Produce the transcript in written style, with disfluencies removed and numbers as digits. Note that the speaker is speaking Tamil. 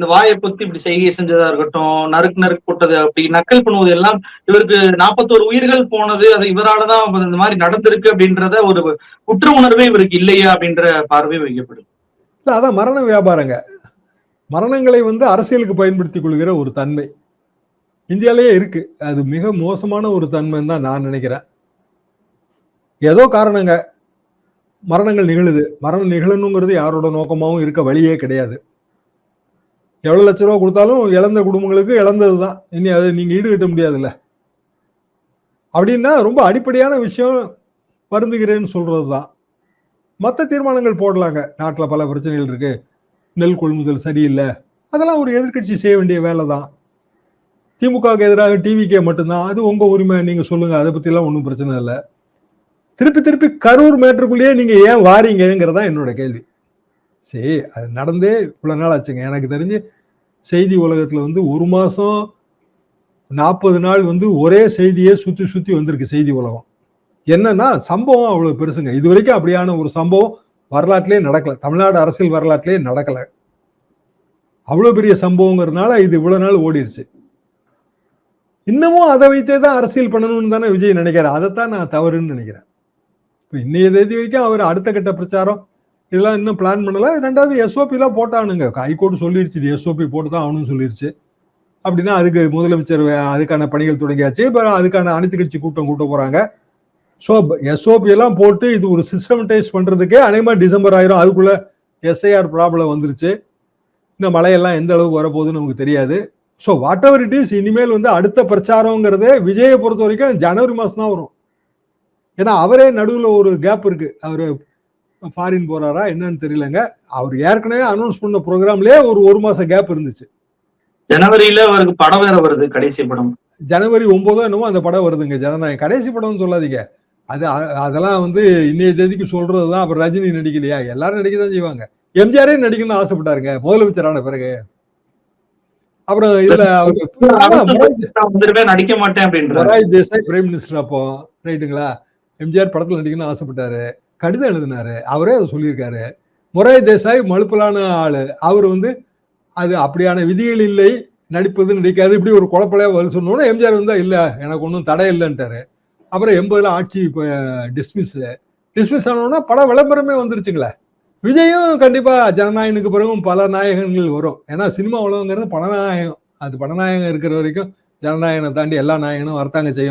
இந்த வாயை பொத்தி இப்படி செய்கை செஞ்சதா இருக்கட்டும், நறுக்கு நறுக்கு போட்டது அப்படி நக்கல் பண்ணுவது எல்லாம் இவருக்கு 41 உயிர்கள் போனது அது இவராலதான் இந்த மாதிரி நடந்திருக்கு அப்படின்றத ஒரு குற்ற உணர்வே இவருக்கு இல்லையா அப்படின்ற பார்வை வைக்கப்படுது. இல்ல அதான் மரண வியாபாரங்க. மரணங்களை அரசியலுக்கு பயன்படுத்திக் கொள்கிற ஒரு தன்மை இந்தியாலேயே இருக்கு. அது மிக மோசமான ஒரு தன்மைன்னு தான் நான் நினைக்கிறேன். ஏதோ காரணங்க மரணங்கள் நிகழுது. மரணம் நிகழணுங்கிறது யாரோட நோக்கமாவும் இருக்க வழியே கிடையாது. எவ்வளவு லட்சம் ரூபா கொடுத்தாலும் இழந்த குடும்பங்களுக்கு இழந்ததுதான். இனி அதை நீங்க ஈடுகட்ட முடியாதுல்ல. அப்படின்னா ரொம்ப அடிப்படையான விஷயம் வருந்துகிறேன்னு சொல்றதுதான். மற்ற தீர்மானங்கள் போடலாங்க. நாட்டுல பல பிரச்சனைகள் இருக்கு, நெல் கொள்முதல் சரியில்லை, அதெல்லாம் ஒரு எதிர்கட்சி செய்ய வேண்டிய வேலை தான். திமுகவுக்கு எதிராக டிவிகே மட்டும்தான், அது உங்க உரிமை, நீங்க சொல்லுங்க, அதை பத்தி எல்லாம் ஒன்றும் பிரச்சனை இல்லை. திருப்பி திருப்பி கரூர் மேட்டருக்குள்ளேயே நீங்க ஏன் வாரீங்கிறதா என்னோட கேள்வி. சரி, அது நடந்தே இவ்வளவு நாள் ஆச்சுங்க. எனக்கு தெரிஞ்சு செய்தி உலகத்துல ஒரு மாசம் 40 நாள் ஒரே செய்தியே சுத்தி சுத்தி வந்திருக்கு செய்தி உலகம். என்னன்னா சம்பவம் அவ்வளவு பெருசுங்க. இது வரைக்கும் அப்படியான ஒரு சம்பவம் வரலாற்றிலே நடக்கல, தமிழ்நாடு அரசியல் வரலாற்றிலே நடக்கல. அவ்வளவு பெரிய சம்பவங்கிறதுனால இது இவ்வளவு நாள் ஓடிடுச்சு. இன்னமும் அதை வைத்தே தான் அரசியல் பண்ணணும்னு தானே விஜய் நினைக்கிறார். அதைத்தான் நான் தவறுன்னு நினைக்கிறேன். இன்னைய தேதி வரைக்கும் அவர் அடுத்த கட்ட பிரச்சாரம் இதெல்லாம் இன்னும் பிளான் பண்ணல. ரெண்டாவது எஸ்ஓபி எல்லாம் போட்டானுங்க. ஹைகோர்ட் சொல்லிருச்சு எஸ்ஓபி போட்டு தான் ஆகணும்னு சொல்லிருச்சு. அப்படின்னா அதுக்கு முதலமைச்சர் அதுக்கான பணிகள் தொடங்கியாச்சு. இப்ப அதுக்கான அனைத்து கட்சி கூட்டம் கூட்ட போறாங்க. ஸோ எஸ்ஓபி எல்லாம் போட்டு இது ஒரு சிஸ்டமடைஸ் பண்றதுக்கே அநேகமா டிசம்பர் ஆயிரும். அதுக்குள்ள எஸ்ஐஆர் ப்ராப்ளம் வந்துருச்சு. இந்த மழையெல்லாம் எந்த அளவுக்கு வரப்போகுதுன்னு நமக்கு தெரியாது. So what ever it is, இனிமேல் அடுத்த பிரச்சாரங்கிறதே விஜயை பொறுத்த வரைக்கும் ஜனவரி மாசம் தான் வரும். ஏன்னா அவரே நடுவில் ஒரு கேப் இருக்கு. அவரு ஃபாரின் போறாரா என்னன்னு தெரியலங்க. அவர் ஏற்கனவே அனௌன்ஸ் பண்ண ப்ரோக்ராம்லயே ஒரு மாசம் கேப் இருந்துச்சு. ஜனவரியில அவருக்கு படம் வேற வருது, கடைசி படம். ஜனவரி 9 என்னமோ அந்த படம் வருதுங்க, ஜனநாயகம். கடைசி படம்னு சொல்லாதீங்க. அதெல்லாம் இன்னைய தேதிக்கு சொல்றதுதான். அப்புறம் ரஜினி நடிக்கலையா? எல்லாரும் நடிக்கதான் செய்வாங்க. எம்ஜிஆரே நடிக்கணும்னு ஆசைப்பட்டாருங்க முதலமைச்சரான பிறகு. அப்புறம் இதுல நடிக்க மாட்டேன் அப்படின்ற மொரார்ஜி தேசாய் பிரைம் மினிஸ்டர் அப்போ, ரைட்டுங்களா? எம்ஜிஆர் படத்துல நடிக்கணும்னு ஆசைப்பட்டாரு, கடிதம் எழுதினாரு, அவரே அதை சொல்லியிருக்காரு. மொரார்ஜி தேசாய் மழுப்பலான ஆளு. அவர் அது அப்படியான விதிகள் இல்லை, நடிப்பது நடிக்காது, இப்படி ஒரு குழப்பலையா பதில் சொன்னோன்னா எம்ஜிஆர் இல்ல எனக்கு ஒன்றும் தடை இல்லைன்ட்டாரு. அப்புறம் 80ல ஆட்சி டிஸ்மிஸ் ஆனோன்னா பட விளம்பரமே வந்துருச்சுங்களே. விஜயும் கண்டிப்பா ஜனநாயகனுக்கு பிறகும் பல நாயகங்கள் வரும். ஏன்னா சினிமா உலகங்கிறது படநாயகம். அது படநாயகம் இருக்கிற வரைக்கும் ஜனநாயகனை தாண்டி எல்லா நாயகனும் வரத்தாங்க செய்யும்.